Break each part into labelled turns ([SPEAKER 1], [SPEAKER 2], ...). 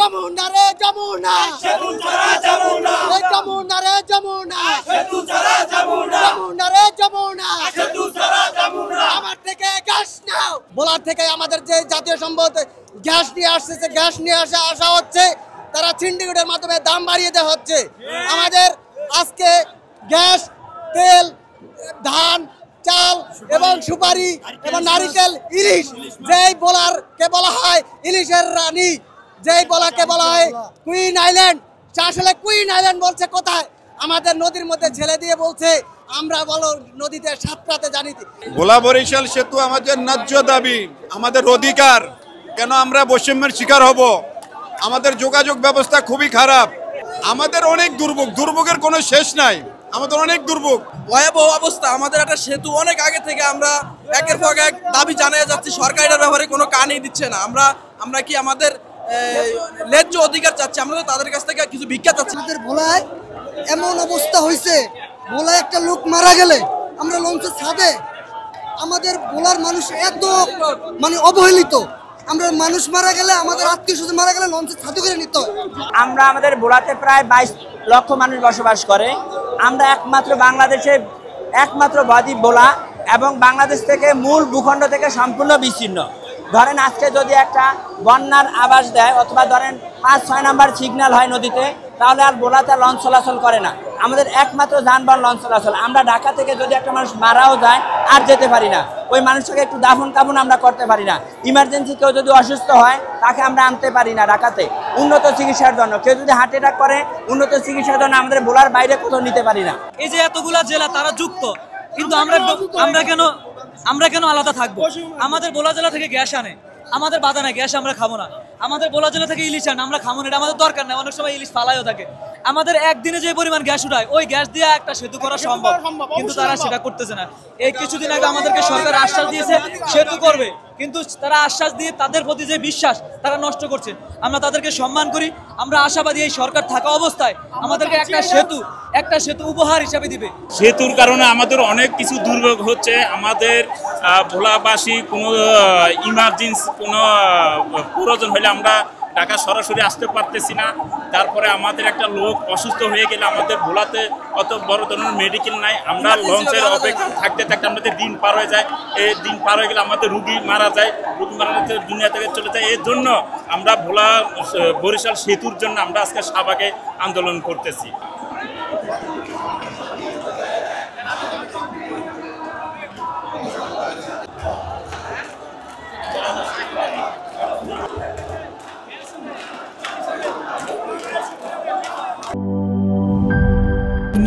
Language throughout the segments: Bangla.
[SPEAKER 1] যমুনা রে যমুনা সেতু ছাড়া যমুনা এই যমুনা রে যমুনা সেতু ছাড়া যমুনা যমুনা রে যমুনা সেতু ছাড়া যমুনা আমার থেকে গ্যাস নাও বলার থেকে আমাদের যে জাতীয় সম্পদ গ্যাস নিয়ে আসছে গ্যাস নিয়ে আসা হচ্ছে তারা সিন্ডিকেটের মাধ্যমে দাম বাড়িয়ে দেওয়া হচ্ছে আমাদের আজকে গ্যাস তেল ধান চাল এবং সুপারি এবং নারিকেল ইলিশ যেই বোলারকে বলা হয় ইলিশের রানী যেই বোলাকে বলা হয় কুইন আইল্যান্ড আসলে কুইন আইল্যান্ড বলছে কোথায় আমাদের নদীর মধ্যে ছেড়ে দিয়ে বলছে আমরা বলো নদীতে সাঁতরাতে জানি
[SPEAKER 2] ভোলা বরিশাল সেতু আমাদের ন্যায্য দাবি আমাদের অধিকার কেন আমরা বৈষম্যের শিকার হব আমাদের যোগাযোগ ব্যবস্থা খুবই খারাপ আমাদের অনেক দুর্ভোগের কোনো শেষ নাই আমাদের অনেক দুর্ভোগ
[SPEAKER 3] ভয়াবহ অবস্থা আমাদের একটা সেতু অনেক আগে থেকে আমরা একের পর এক দাবি জানিয়ে যাচ্ছি সরকার এটার ব্যাপারে কোনো কানই দিচ্ছে না আমরা কি আমাদের ন্যায্য অধিকার চাচ্ছি আমরা তাদের কাছ থেকে কিছু ভিক্ষা চাচ্ছি
[SPEAKER 1] আমাদের ভোলায় এমন অবস্থা হয়েছে ভোলায় একটা লোক মারা গেলে আমরা লঞ্চের ছাদে আমাদের ভোলার মানুষ এত মানে অবহেলিত আমরা মানুষ মারা গেলে আমাদের আত্মীয় স্বজন মারা গেলে লঞ্চের ছাদে করে নিতে হয়
[SPEAKER 4] আমরা আমাদের ভোলাতে প্রায় 22 লক্ষ মানুষ বসবাস করে আমরা একমাত্র বাংলাদেশের একমাত্র বদ্বীপ ভোলা এবং বাংলাদেশ থেকে মূল ভূখণ্ড থেকে সম্পূর্ণ বিচ্ছিন্ন ধরেন আজকে যদি একটা বন্যার আভাস দেয় অথবা ধরেন 5-6 নাম্বার সিগন্যাল হয় নদীতে তাহলে আর ভোলাতে লঞ্চ চলাচল করে না আমাদের একমাত্র যানবাহন লঞ্চ চলাচল আমরা ঢাকা থেকে যদি একটা মানুষ মারাও যায় আর যেতে পারি না ওই মানুষটাকে একটু দাফন কাফন আমরা করতে পারি না ইমার্জেন্সি কেউ যদি অসুস্থ হয় তাকে আমরা আনতে পারি না ঢাকাতে উন্নত চিকিৎসার জন্য কেউ যদি হার্ট অ্যাটাক করে উন্নত চিকিৎসার জন্য আমাদের ভোলার বাইরে কোথাও নিতে পারি না
[SPEAKER 5] এই যে এতগুলা জেলা তারা যুক্ত কিন্তু আমরা কেন আলাদা থাকবো আমাদের ভোলা জেলা থেকে গ্যাস আনে আমাদের বাধা নাই গ্যাস আমরা খাবো না আমাদের ভোলা জেলা থেকে ইলিশ আনে আমরা খাবো না এটা আমাদের দরকার নেই অনেক সময় ইলিশ ফালাইও থাকে আমাদের একদিনে যে পরিমাণ গ্যাস উঠায় ওই গ্যাস দিয়ে একটা সেতু করা সম্ভব কিন্তু তারা সেটা করতেছে না এই কিছুদিন আগে আমাদেরকে সরকার আশ্বাস দিয়েছে সেতু করবে কিন্তু তারা আশ্বাস দিয়ে তাদের প্রতি যে বিশ্বাস তারা নষ্ট করছে আমরা তাদেরকে সম্মান করি আমরা আশাবাদী এই সরকার থাকা অবস্থায় আমাদেরকে একটা সেতু উপহার হিসাবে দিবে
[SPEAKER 6] সেতুর কারণে আমাদের অনেক কিছু দুর্ভোগ হচ্ছে আমাদের ভোলাবাসী কোনো ইমার্জেন্সি কোনো প্রয়োজন হলে আমরা ঢাকা সরাসরি আসতে পারতেছি না তারপরে আমাদের একটা লোক অসুস্থ হয়ে গেলে আমাদের ভোলাতে অত বড় ধরনের মেডিকেল নাই আমরা লঞ্চের অপেক্ষা থাকতে থাকতে আমাদের দিন পার হয়ে যায় এই দিন পার হয়ে গেলে আমাদের রুগী মারা যায় রুগী মারা দুনিয়া থেকে চলে যায় এর জন্য আমরা ভোলা বরিশাল সেতুর জন্য আমরা আজকে শাহবাগে আন্দোলন করতেছি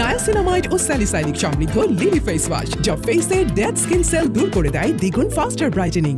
[SPEAKER 7] নায়াসিনামাইড ও স্যালিসাইলিক সমৃদ্ধ লিলি ফেস ওয়াশ যা ফেসের ডেড স্কিন সেল দূর করে দেয় দ্বিগুণ ফাস্টার ব্রাইটেনিং।